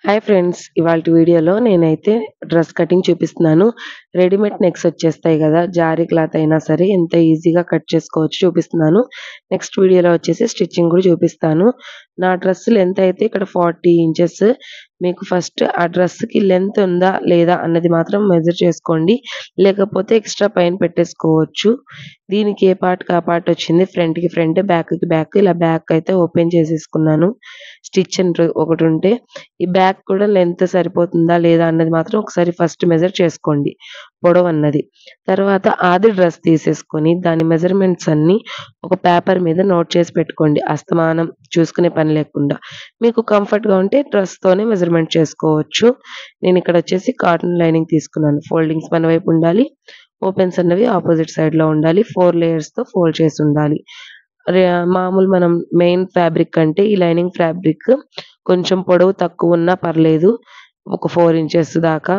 Hi friends, ఇవాల్టి వీడియోలో నేనైతే డ్రెస్ కటింగ్ చూపిస్తున్నాను. రెడీమేడ్ నెక్స్ వచ్చేస్తాయి కదా, జారీ క్లాత్ అయినా సరే ఎంత ఈజీగా కట్ చేసుకోవచ్చు చూపిస్తున్నాను. నెక్స్ట్ వీడియోలో వచ్చేసి స్టిచ్చింగ్ కూడా చూపిస్తాను. నా డ్రెస్ లెంత్ అయితే ఇక్కడ 40 ఇంచెస్. మీకు ఫస్ట్ ఆ డ్రెస్కి లెంత్ ఉందా లేదా అన్నది మాత్రం మెజర్ చేసుకోండి, లేకపోతే ఎక్స్ట్రా పైన పెట్టేసుకోవచ్చు. దీనికి ఏ పార్ట్కి ఆ పార్ట్ వచ్చింది, ఫ్రంట్కి ఫ్రంట్, బ్యాక్కి బ్యాక్. ఇలా బ్యాక్ అయితే ఓపెన్ చేసేసుకున్నాను. స్టిచ్ ఒకటి ఉంటే ఈ బ్యాక్ కూడా లెంత్ సరిపోతుందా లేదా అన్నది మాత్రం ఒకసారి ఫస్ట్ మెజర్ చేసుకోండి, పొడవు అన్నది. తర్వాత ఆది డ్రెస్ తీసేసుకొని దాని మెజర్మెంట్స్ అన్ని ఒక పేపర్ మీద నోట్ చేసి పెట్టుకోండి, అస్తమానం చూసుకునే పని లేకుండా. మీకు కంఫర్ట్గా ఉంటే డ్రెస్తోనే మెజర్మెంట్ చేసుకోవచ్చు. నేను ఇక్కడ వచ్చేసి కాటన్ లైనింగ్ తీసుకున్నాను. ఫోల్డింగ్స్ మన వైపు ఉండాలి, ఓపెన్స్ అన్నవి ఆపోజిట్ సైడ్లో ఉండాలి, 4 లేయర్స్తో ఫోల్డ్ చేసి ఉండాలి. మామూలు మనం మెయిన్ ఫ్యాబ్రిక్ అంటే ఈ లైనింగ్ ఫ్యాబ్రిక్ కొంచెం పొడవు తక్కువ ఉన్నా పర్లేదు, ఒక 4 ఇంచెస్ దాకా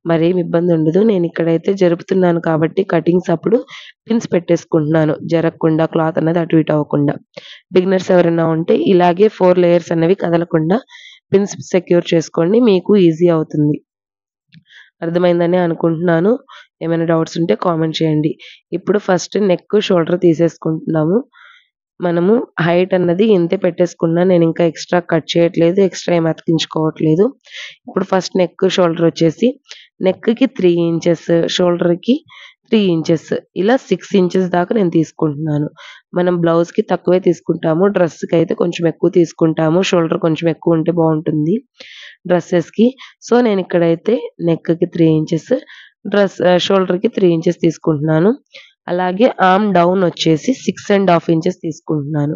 మరేం ఇబ్బంది ఉండదు. నేను ఇక్కడైతే జరుపుతున్నాను కాబట్టి కటింగ్స్ అప్పుడు పిన్స్ పెట్టేసుకుంటున్నాను, జరగకుండా క్లాత్ అన్నది అటు ఇటు అవ్వకుండా. బిగినర్స్ ఎవరైనా ఉంటే ఇలాగే 4 లేయర్స్ అనేవి కదలకుండా పిన్స్ సెక్యూర్ చేసుకోండి, మీకు ఈజీ అవుతుంది. అర్థమైందని అనుకుంటున్నాను. ఏమైనా డౌట్స్ ఉంటే కామెంట్ చేయండి. ఇప్పుడు ఫస్ట్ నెక్, షోల్డర్ తీసేసుకుంటున్నాము. మనము హైట్ అన్నది ఇంతే పెట్టేసుకున్నా, నేను ఇంకా ఎక్స్ట్రా కట్ చేయట్లేదు, ఎక్స్ట్రా ఏం అతికించుకోవట్లేదు. ఇప్పుడు ఫస్ట్ నెక్, షోల్డర్ వచ్చేసి నెక్కి 3 ఇంచెస్, షోల్డర్కి 3 ఇంచెస్, ఇలా 6 ఇంచెస్ దాకా నేను తీసుకుంటున్నాను. మనం బ్లౌజ్కి తక్కువే తీసుకుంటాము, డ్రెస్కి అయితే కొంచెం ఎక్కువ తీసుకుంటాము. షోల్డర్ కొంచెం ఎక్కువ ఉంటే బాగుంటుంది డ్రెస్సెస్కి. సో నేను ఇక్కడైతే నెక్కి 3 ఇంచెస్, షోల్డర్కి 3 ఇంచెస్ తీసుకుంటున్నాను. అలాగే ఆర్మ్ డౌన్ వచ్చేసి 6.5 ఇంచెస్ తీసుకుంటున్నాను.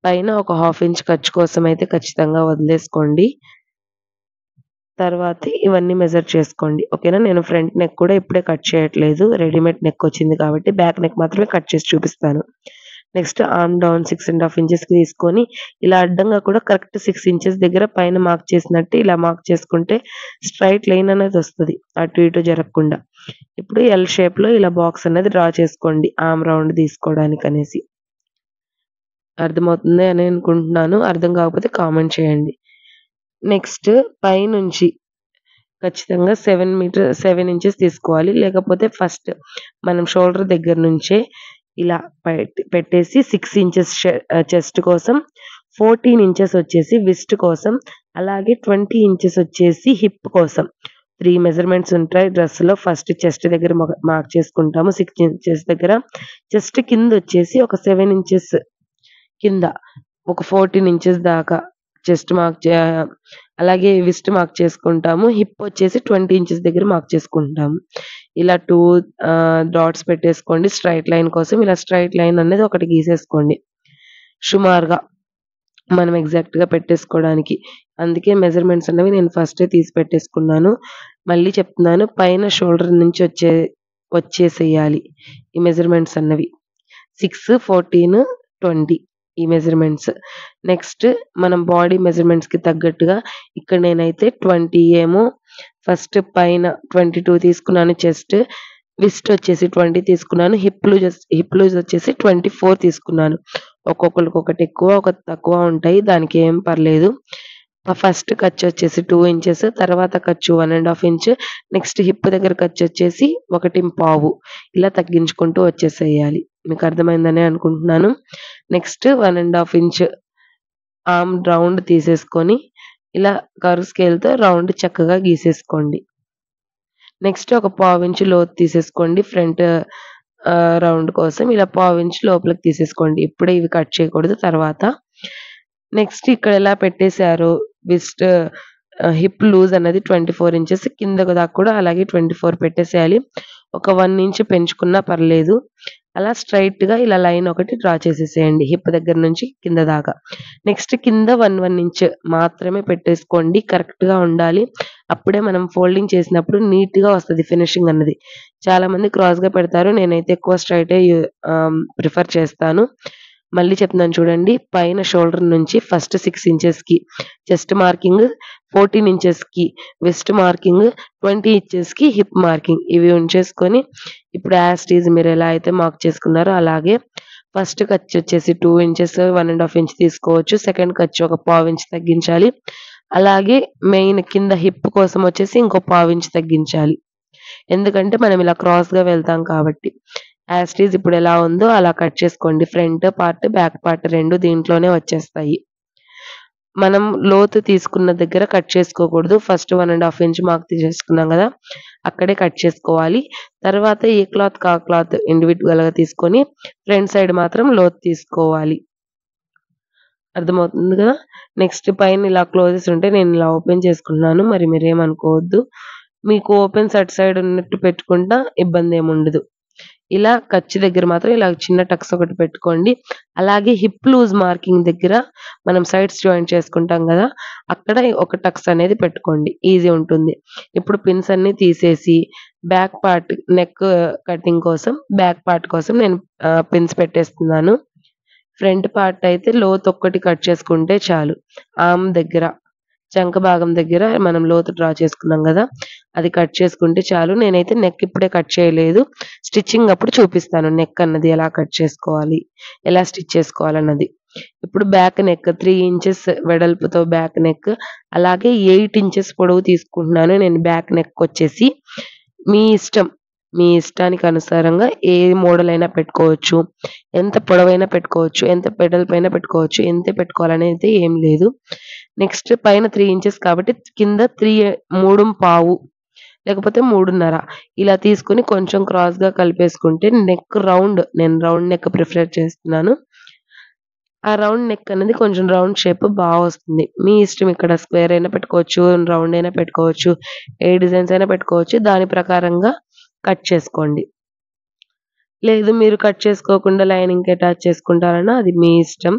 పైన ఒక 1/2 ఇంచ్ ఖర్చు కోసం అయితే ఖచ్చితంగా వదిలేసుకోండి. తర్వాత ఇవన్నీ మెజర్ చేసుకోండి, ఓకేనా. నేను ఫ్రంట్ నెక్ కూడా ఇప్పుడే కట్ చేయట్లేదు, రెడీమేడ్ నెక్ వచ్చింది కాబట్టి బ్యాక్ నెక్ మాత్రమే కట్ చేసి చూపిస్తాను. నెక్స్ట్ ఆర్మ్ డౌన్ 6.5 ఇంచెస్కి తీసుకొని ఇలా అడ్డంగా కూడా కరెక్ట్ 6 ఇంచెస్ దగ్గర పైన మార్క్ చేసినట్టు ఇలా మార్క్ చేసుకుంటే స్ట్రైట్ లైన్ అనేది వస్తుంది, అటు ఇటు జరగకుండా. ఇప్పుడు ఎల్ షేప్లో ఇలా బాక్స్ అనేది డ్రా చేసుకోండి, ఆర్మ్ రౌండ్ తీసుకోవడానికి అనేసి. అర్థమవుతుంది అని అనుకుంటున్నాను, అర్థం కాకపోతే కామెంట్ చేయండి. నెక్స్ట్ పైనుంచి ఖచ్చితంగా 7 ఇంచెస్ తీసుకోవాలి, లేకపోతే ఫస్ట్ మనం షోల్డర్ దగ్గర నుంచే ఇలా పెట్టేసి 6 ఇంచెస్ చెస్ట్ కోసం, 14 ఇంచెస్ వచ్చేసి విస్ట్ కోసం, అలాగే 20 ఇంచెస్ వచ్చేసి హిప్ కోసం. 3 మెజర్మెంట్స్ ఉంటాయి డ్రెస్లో. ఫస్ట్ చెస్ట్ దగ్గర మార్క్ చేసుకుంటాము 6 ఇంచెస్ దగ్గర. చెస్ట్ కింద వచ్చేసి ఒక 7 ఇంచెస్ కింద ఒక 14 ఇంచెస్ దాకా చెస్ట్ మార్క్, అలాగే విస్ట్ మార్క్ చేసుకుంటాము. హిప్ వచ్చేసి 20 ఇంచెస్ దగ్గర మార్క్ చేసుకుంటాము. ఇలా 2 డాట్స్ పెట్టేసుకోండి స్ట్రైట్ లైన్ కోసం. ఇలా స్ట్రైట్ లైన్ అనేది ఒకటి గీసేసుకోండి సుమారుగా, మనం ఎగ్జాక్ట్గా పెట్టేసుకోవడానికి. అందుకే మెజర్మెంట్స్ అనేవి నేను ఫస్టే తీసి పెట్టేసుకున్నాను. మళ్ళీ చెప్తున్నాను, పైన షోల్డర్ నుంచి వచ్చేసేయాలి ఈ మెజర్మెంట్స్ అన్నవి. 6, 14, 20 ఈ మెజర్మెంట్స్. నెక్స్ట్ మనం బాడీ మెజర్మెంట్స్కి తగ్గట్టుగా ఇక్కడ నేనైతే 20 ఏమో ఫస్ట్ పైన 22 తీసుకున్నాను చెస్ట్, విస్ట్ వచ్చేసి 20 తీసుకున్నాను, హిప్ లూజ్ వచ్చేసి 24 తీసుకున్నాను. ఒక్కొక్కరికి ఒకటి ఎక్కువ ఒకటి తక్కువ ఉంటాయి, దానికి ఏం పర్లేదు. ఫస్ట్ ఖర్చు వచ్చేసి 2 ఇంచెస్, తర్వాత ఖర్చు 1.5 ఇంచ్, నెక్స్ట్ హిప్ దగ్గర ఖర్చు వచ్చేసి 1.5, ఇలా తగ్గించుకుంటూ వచ్చేసేయాలి. మీకు అర్థమైందని అనుకుంటున్నాను. నెక్స్ట్ 1.5 ఇంచ్ ఆర్మ్ రౌండ్ తీసేసుకొని ఇలా కర్వ్ స్కేల్తో రౌండ్ చక్కగా గీసేసుకోండి. నెక్స్ట్ ఒక 1/4 ఇంచ్ లోతు తీసేసుకోండి ఫ్రంట్ రౌండ్ కోసం. ఇలా 1/4 ఇంచ్ లోపలికి తీసేసుకోండి, ఇప్పుడే ఇవి కట్ చేయకూడదు, తర్వాత. నెక్స్ట్ ఇక్కడ ఎలా పెట్టేశారో విస్ట్ హిప్ లూజ్ అన్నది 24 ఇంచెస్, కింద దాకా కూడా అలాగే 24 పెట్టేసేయాలి. ఒక 1 ఇంచ్ పెంచుకున్నా పర్లేదు. అలా స్ట్రైట్గా ఇలా లైన్ ఒకటి డ్రా చేసేసేయండి హిప్ దగ్గర నుంచి కింద దాకా. నెక్స్ట్ కింద 1 ఇంచ్ మాత్రమే పెట్టేసుకోండి, కరెక్ట్గా ఉండాలి. అప్పుడే మనం ఫోల్డింగ్ చేసినప్పుడు నీట్గా వస్తుంది ఫినిషింగ్ అన్నది. చాలా మంది క్రాస్గా పెడతారు, నేనైతే ఎక్కువ స్ట్రైటే ప్రిఫర్ చేస్తాను. మళ్ళీ చెప్తున్నాను చూడండి, పైన షోల్డర్ నుంచి ఫస్ట్ 6 ఇంచెస్కి చెస్ట్ మార్కింగ్, 14 ఇంచెస్కి వెస్ట్ మార్కింగ్, 20 ఇంచెస్కి హిప్ మార్కింగ్, ఇవి ఉంచేసుకొని ఇప్పుడు యాజ్ టీజ్ మీరు ఎలా అయితే మార్క్ చేసుకున్నారో అలాగే ఫస్ట్ ఖర్చు వచ్చేసి 2 ఇంచెస్ 1.5 ఇంచ్ తీసుకోవచ్చు. సెకండ్ ఖర్చు ఒక 1/4 ఇంచ్ తగ్గించాలి. అలాగే మెయిన్ కింద హిప్ కోసం వచ్చేసి ఇంకో పావించి తగ్గించాలి. ఎందుకంటే మనం ఇలా క్రాస్‌గా వెళ్తాం కాబట్టి. యాజ్ ఇట్ ఈజ్ ఇప్పుడు ఎలా ఉందో అలా కట్ చేసుకోండి. ఫ్రంట్ పార్ట్, బ్యాక్ పార్ట్ 2 దీంట్లోనే వచ్చేస్తాయి. మనం లోతు తీసుకున్న దగ్గర కట్ చేసుకోకూడదు. ఫస్ట్ 1 ½ ఇంచ్ మార్క్ తీసేసుకున్నాం గదా! అక్కడే కట్ చేసుకోవాలి. తర్వాత ఏ క్లాత్‌కి ఆ క్లాత్ ఇండివిడ్యువల్‌గా తీసుకొని ఫ్రంట్ సైడ్ మాత్రం లోతు తీసుకోవాలి. అర్థమవుతుంది గదా! నెక్స్ట్ పైన ఇలా క్లోజెస్ ఉంటే నేను ఇలా ఓపెన్ చేసుకుంటున్నాను. మరి మీరేమనుకోవద్దు. మీకు ఓపెన్స్ అటు సైడ్ ఉన్నట్టు పెట్టుకుంటా ఇబ్బందేముండదు. ఇలా ఖర్చు దగ్గర మాత్రం ఇలా చిన్న టక్స్ ఒకటి పెట్టుకోండి. అలాగే హిప్ లూజ్ మార్కింగ్ దగ్గర మనం సైడ్స్ జాయింట్ చేసుకుంటాం గదా! అక్కడ ఒక టక్స్ అనేది పెట్టుకోండి. ఈజీ ఉంటుంది. ఇప్పుడు పిన్స్ అన్నీ తీసేసి బ్యాక్ పార్ట్ నెక్ కటింగ్ కోసం, బ్యాక్ పార్ట్ కోసం నేను పిన్స్ పెట్టేస్తున్నాను. ఫ్రంట్ పార్ట్ అయితే లోతొక్కటి కట్ చేసుకుంటే చాలు. ఆర్మ్ దగ్గర, చంక భాగం దగ్గర మనం లోతు డ్రా చేసుకున్నాం గదా! అది కట్ చేసుకుంటే చాలు. నేనైతే నెక్ ఇప్పుడే కట్ చేయలేదు. స్టిచ్చింగ్ అప్పుడు చూపిస్తాను నెక్ అన్నది ఎలా కట్ చేసుకోవాలి, ఎలా స్టిచ్ చేసుకోవాలన్నది. ఇప్పుడు బ్యాక్ నెక్ 3 ఇంచెస్ వెడల్పుతో బ్యాక్ నెక్, అలాగే 8 ఇంచెస్ పొడవు తీసుకుంటున్నాను నేను బ్యాక్ నెక్కొచ్చేసి. మీ ఇష్టం. మీ ఇష్టానికి అనుసారంగా ఏ మోడల్ అయినా పెట్టుకోవచ్చు. ఎంత పొడవైనా పెట్టుకోవచ్చు. ఎంత వెడల్పైనా పెట్టుకోవచ్చు. ఎంతే పెట్టుకోవాలనైతే ఏం లేదు. నెక్స్ట్ పైన 3 ఇంచెస్ కాబట్టి కింద 3.5 లేకపోతే 3.5 ఇలా తీసుకొని కొంచెం క్రాస్‌గా కలిపేసుకుంటే నెక్ రౌండ్, నేను రౌండ్ నెక్ ప్రిఫర్ చేస్తున్నాను. ఆ రౌండ్ నెక్ అనేది కొంచెం రౌండ్ షేప్ వస్తుంది. మీ ఇష్టం ఇక్కడ స్క్వేర్ అయినా పెట్టుకోవచ్చు, రౌండ్ అయినా పెట్టుకోవచ్చు, ఏ డిజైన్స్ అయినా పెట్టుకోవచ్చు. దాని ప్రకారంగా కట్ చేసుకోండి. లేదు మీరు కట్ చేసుకోకుండా లైనింగ్‌కి అటాచ్ చేసుకుంటారన్నా అది మీ ఇష్టం.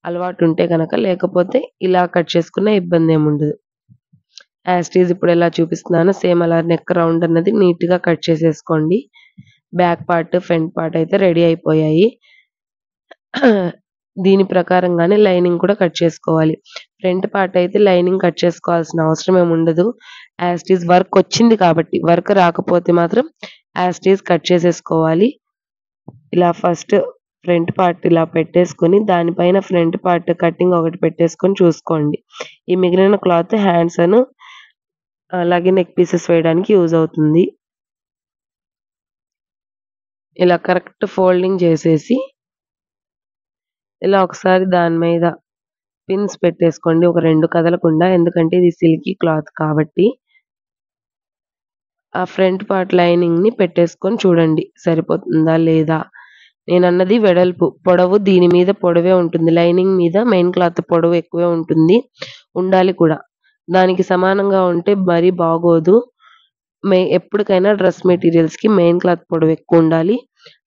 అలవాటుంటే గనక. లేకపోతే ఇలా కట్ చేసుకున్న ఇబ్బందేముండదు. యాజ్ ఇట్ ఈజ్ ఇప్పుడు ఎలా చూపిస్తున్నానో సేమ్ అలా నెక్ రౌండ్ అన్నది నీట్‌గా కట్ చేసేసుకోండి. బ్యాక్ పార్ట్, ఫ్రంట్ పార్ట్ అయితే రెడీ అయిపోయాయి. దీని ప్రకారంగానే లైనింగ్ కూడా కట్ చేసుకోవాలి. ఫ్రంట్ పార్ట్ అయితే లైనింగ్ కట్ చేసుకోవాల్సిన అవసరం ఏముండదు. యాజ్ ఇట్ ఈజ్ వర్క్ వచ్చింది కాబట్టి. వర్క్ రాకపోతే మాత్రం యాజ్ ఇట్ ఈజ్ కట్ చేసేసుకోవాలి. ఇలా ఫస్ట్ ఫ్రంట్ పార్ట్ ఇలా పెట్టేసుకొని దానిపైన ఫ్రంట్ పార్ట్ కటింగ్ ఒకటి పెట్టేసుకొని చూసుకోండి. ఈ మిగిలిన క్లాత్ హ్యాండ్స్ అలాగే నెక్ పీసెస్ వేయడానికి యూజ్ అవుతుంది. ఇలా కరెక్ట్ ఫోల్డింగ్ చేసేసి ఇలా ఒకసారి దాని మీద పిన్స్ పెట్టేసుకోండి. ఒక 2 కదలకుండా. ఎందుకంటే ఇది సిల్కీ క్లాత్ కాబట్టి. ఆ ఫ్రంట్ పార్ట్ లైనింగ్‌ని పెట్టేసుకొని చూడండి. సరిపోతుందా లేదా? నేనన్నది వెడల్పు. పొడవు దీని మీద పొడవే ఉంటుంది. లైనింగ్ మీద మెయిన్ క్లాత్ పొడవు ఎక్కువే ఉంటుంది. ఉండాలి కూడా. దానికి సమానంగా ఉంటే మరీ బాగోదు. ఎప్పటికైనా డ్రెస్ మెటీరియల్స్‌కి మెయిన్ క్లాత్ పొడవు ఎక్కువుండాలి.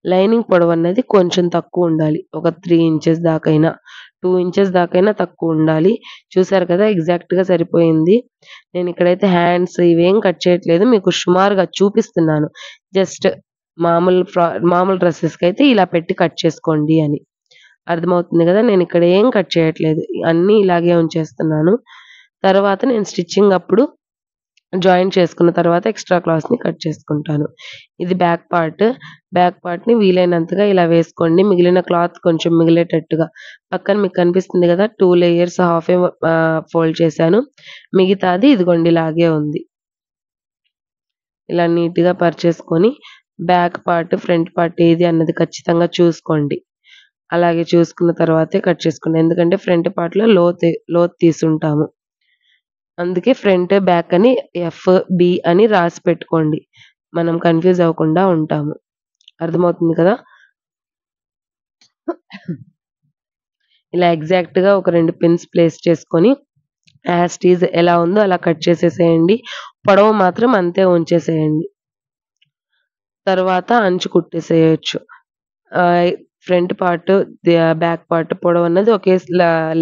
లైనింగ్ పొడవన్నది కొంచెం తక్కువుండాలి. ఒక 3 ఇంచెస్ దాకైనా, 2 ఇంచెస్ దాకైనా తక్కువుండాలి. చూసారు కదా! ఎగ్జాక్ట్‌గా సరిపోయింది. నేనిక్కడైతే హ్యాండ్స్ ఇవేం కట్ చేయట్లేదు. మీకు సుమారుగా చూపిస్తున్నాను. జస్ట్ మామూలు డ్రెసెస్‌కైతే ఇలా పెట్టి కట్ చేసుకోండి అని. అర్థమవుతుంది గదా! నేనిక్కడ ఏం కట్ చేయట్లేదు. అన్నీ ఇలాగే ఉంచేస్తున్నాను. తర్వాత నేను స్టిచ్చింగ్ అప్పుడు జాయింట్ చేసుకున్న తర్వాత ఎక్స్‌ట్రా క్లాత్స్‌ని కట్ చేసుకుంటాను. ఇది బ్యాక్ పార్ట్. బ్యాక్ పార్ట్‌ని వీలైనంతగా ఇలా వేసుకోండి. మిగిలిన క్లాత్ కొంచెం మిగిలేటట్టుగా. పక్కన మీకు కనిపిస్తుంది గదా! 2 లేయర్స్ హాఫే ఫోల్డ్ చేశాను. మిగతాది ఇదిగోండి ఇలాగే ఉంది. ఇలా నీట్‌గా పరిచేసుకొని బ్యాక్ పార్ట్, ఫ్రంట్ పార్ట్ ఏది అన్నది ఖచ్చితంగా చూసుకోండి. అలాగే చూసుకున్న తర్వాతే కట్ చేసుకోండి. ఎందుకంటే ఫ్రంట్ పార్ట్‌లో లోతు తీసుంటాము. అందుకే ఫ్రంట్, బ్యాక్ అని ఎఫ్, బి అని రాసి పెట్టుకోండి. మనం కన్‌ఫ్యూజ్ అవ్వకుండా ఉంటాము. అర్థమవుతుంది కదా! ఇలా ఎగ్జాక్ట్‌గా ఒక 2 పిన్స్ ప్లేస్ చేసుకొని యాజ్ ఇట్ ఈజ్ ఎలా ఉందో అలా కట్ చేసేసేయండి. పొడవు మాత్రం అంతే ఉంచేసేయండి. తర్వాత అంచు కుట్టేసేయొచ్చు. ఆహ్, ఫ్రంట్ పార్ట్, బ్యాక్ పార్ట్ పొడవన్నది ఒకే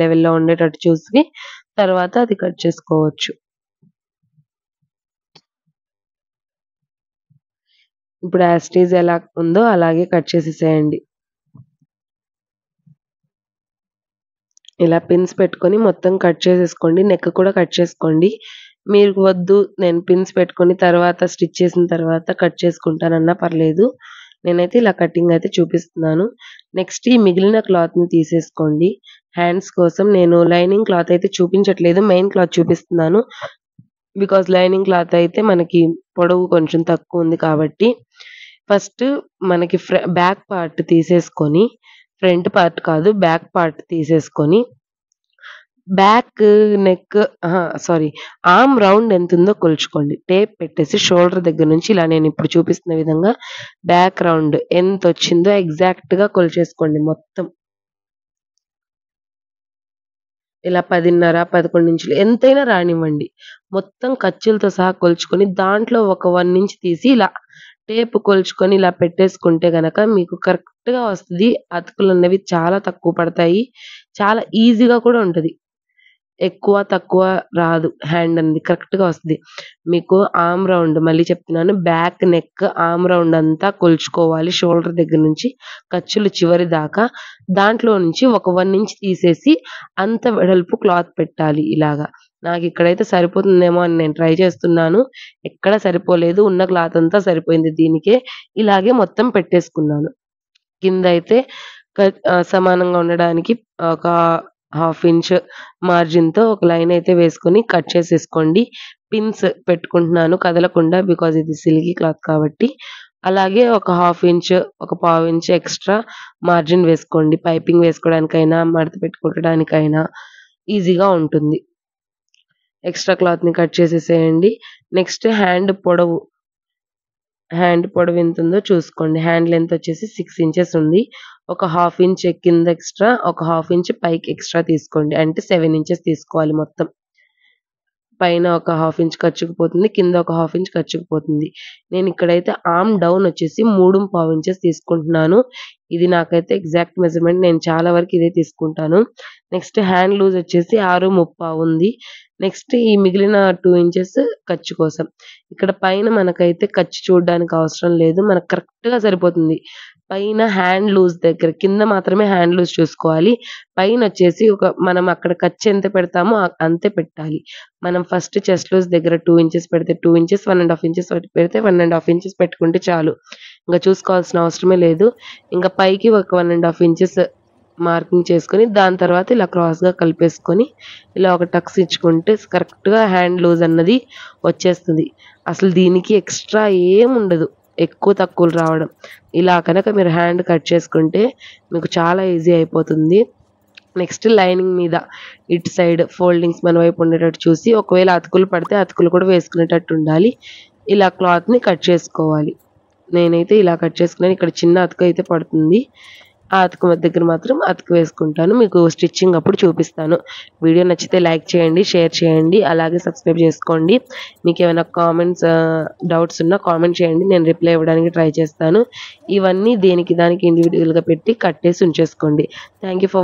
లెవెల్‌లో ఉండేటట్టు చూసి తర్వాత అది కట్ చేసుకోవచ్చు. ఇప్పుడు యాజ్ ఇట్ ఈజ్ ఎలా ఉందో అలాగే కట్ చేసేసేయండి. ఇలా పిన్స్ పెట్టుకొని మొత్తం కట్ చేసేసుకోండి. నెక్ కూడా కట్ చేసుకోండి. మీరు వద్దు నేను పిన్స్ పెట్టుకొని తర్వాత స్టిచ్ చేసిన తర్వాత కట్ చేసుకుంటానన్నా పర్లేదు. నేనైతే ఇలా కటింగ్ అయితే చూపిస్తున్నాను. నెక్స్ట్ ఈ మిగిలిన క్లాత్‌ని తీసేసుకోండి. హ్యాండ్స్ కోసం నేను లైనింగ్ క్లాత్ అయితే చూపించట్లేదు. మెయిన్ క్లాత్ చూపిస్తున్నాను. బికాజ్ లైనింగ్ క్లాత్ అయితే మనకి పొడవు కొంచెం తక్కువ ఉంది కాబట్టి ఫస్ట్ మనకి బ్యాక్ పార్ట్ తీసేసుకొని, ఫ్రంట్ పార్ట్ కాదు బ్యాక్ పార్ట్ తీసేసుకొని, బ్యాక్ నెక్ ఆర్మ్ రౌండ్ ఎంతుందో కొలుచుకోండి. టేప్ పెట్టేసి షోల్డర్ దగ్గర నుంచి ఇలా నేను ఇప్పుడు చూపిస్తున్న విధంగా బ్యాక్ రౌండ్ ఎంతొచ్చిందో ఎగ్జాక్ట్‌గా కొలిచేసుకోండి మొత్తం. ఇలా 10:30, 11 ఇంచులు ఎంతైనా రానివ్వండి. మొత్తం ఖర్చులతో సహా కొలుచుకొని దాంట్లో ఒక 1 ఇంచ్ తీసి ఇలా టేప్ కొలుచుకొని ఇలా పెట్టేసుకుంటే గనక మీకు కరెక్ట్‌గా వస్తది. అతుకులన్నవి చాలా తక్కువ పడతాయి. చాలా ఈజీగా కూడా ఉంటది. ఎక్కువ, తక్కువ రాదు. హ్యాండ్ అనేది కరెక్ట్‌గా వస్తది. మీకు ఆర్మ్ రౌండ్ మళ్ళీ చెప్తున్నాను. బ్యాక్ నెక్, ఆర్మ్ రౌండ్ అంతా కొలుచుకోవాలి. షోల్డర్ దగ్గర నుంచి ఖర్చులు చివరి దాకా. దాంట్లో నుంచి ఒక 1 ఇంచ్ తీసేసి అంత వెడల్పు క్లాత్ పెట్టాలి ఇలాగా. నాకిక్కడైతే సరిపోతుందేమో అని నేను ట్రై చేస్తున్నాను. ఎక్కడ సరిపోలేదు. ఉన్న క్లాత్ అంతా సరిపోయింది దీనికే. ఇలాగే మొత్తం పెట్టేసుకున్నాను. కిందయితే సమానంగా ఉండడానికి ఒక 1/2 ఇంచ్ మార్జిన్‌తో ఒక లైన్ అయితే వేసుకొని కట్ చేసేసుకోండి. పిన్స్ పెట్టుకుంటున్నాను కదలకుండా. బికాజ్ ఇది సిల్కీ క్లాత్ కాబట్టి. అలాగే ఒక 1/2 ఇంచ్, ఒక పావు ఇంచ్ ఎక్స్‌ట్రా మార్జిన్ వేసుకోండి. పైపింగ్ వేసుకోవడానికైనా, మడత పెట్టుకోవడానికైనా ఈజీగా ఉంటుంది. ఎక్స్‌ట్రా క్లాత్‌ని కట్ చేసేసేయండి. నెక్స్ట్ హ్యాండ్ పొడవు ఎంతుందో చూసుకోండి. హ్యాండ్ లెంత్ వచ్చేసి 6 ఇంచెస్ ఉంది. ఒక 1/2 ఇంచ్ కింద ఎక్స్‌ట్రా, ఒక 1/2 ఇంచ్ పైకి ఎక్స్‌ట్రా తీసుకోండి. అంటే 7 ఇంచెస్ తీసుకోవాలి మొత్తం. పైన ఒక 1/2 ఇంచ్ ఖర్చుకు పోతుంది. కింద ఒక 1/2 ఇంచ్ ఖర్చుకు పోతుంది. నేనిక్కడైతే ఆర్మ్ డౌన్ వచ్చేసి 3.25 ఇంచెస్ తీసుకుంటున్నాను. ఇది నాకైతే ఎగ్జాక్ట్ మెజర్‌మెంట్. నేను చాలా వరకు ఇదే తీసుకుంటాను. నెక్స్ట్ హ్యాండ్ లూజ్ వచ్చేసి 6.25 ఉంది. నెక్స్ట్ ఈ మిగిలిన 2 ఇంచెస్ ఖర్చు కోసం. ఇక్కడ పైన మనకైతే ఖర్చు చూడడానికి అవసరం లేదు. మనకు కరెక్ట్‌గా సరిపోతుంది. పైన హ్యాండ్ లూజ్ దగ్గర కింద మాత్రమే హ్యాండ్ లూజ్ చూసుకోవాలి. పైనొచ్చేసి మనం అక్కడ ఖర్చు ఎంత పెడతామో అంతే పెట్టాలి. మనం ఫస్ట్ చెస్ట్ లూజ్ దగ్గర 2 ఇంచెస్ పెడితే 2 ఇంచెస్, 1 ½ ఇంచెస్ పెడితే 1 ½ ఇంచెస్ పెట్టుకుంటే చాలు. ఇంక చూసుకోవాల్సిన అవసరమే లేదు. ఇంక పైకి ఒక 1 ½ ఇంచెస్ మార్కింగ్ చేసుకొని దాని తర్వాత ఇలా క్రాస్‌గా కలిపేసుకొని ఇలా ఒక టక్స్ ఇచ్చుకుంటే కరెక్ట్‌గా హ్యాండ్ లూజ్ అన్నది వచ్చేస్తది. అసలు దీనికి ఎక్స్‌ట్రా ఏముండదు. ఎక్కువ తక్కువలు రావడం. ఇలా కనుక మీరు హ్యాండ్ కట్ చేసుకుంటే మీకు చాలా ఈజీ అయిపోతుంది. నెక్స్ట్ లైనింగ్ మీద ఇటు సైడ్ ఫోల్డింగ్స్ మన వైపు ఉండేటట్టు చూసి ఒకవేళ అతుకులు పడితే అతుకులు కూడా వేసుకునేటట్టు ఉండాలి. ఇలా క్లాత్‌ని కట్ చేసుకోవాలి. నేనైతే ఇలా కట్ చేసుకున్నాను. ఇక్కడ చిన్న అతుకు అయితే పడుతుంది. ఆ అతుకు దగ్గర మాత్రం అతుకు వేసుకుంటాను. మీకు స్టిచ్చింగ్ అప్పుడు చూపిస్తాను. వీడియో నచ్చితే లైక్ చేయండి, షేర్ చేయండి. అలాగే సబ్స్క్రైబ్ చేసుకోండి. మీకేమైనా కామెంట్స్, డౌట్స్ ఉన్నా కామెంట్ చేయండి. నేను రిప్లై ఇవ్వడానికి ట్రై చేస్తాను. ఇవన్నీ దేనికి దానికి ఇండివిడ్యువల్‌గా పెట్టి కట్టేసి ఉంచేసుకోండి. Thank you for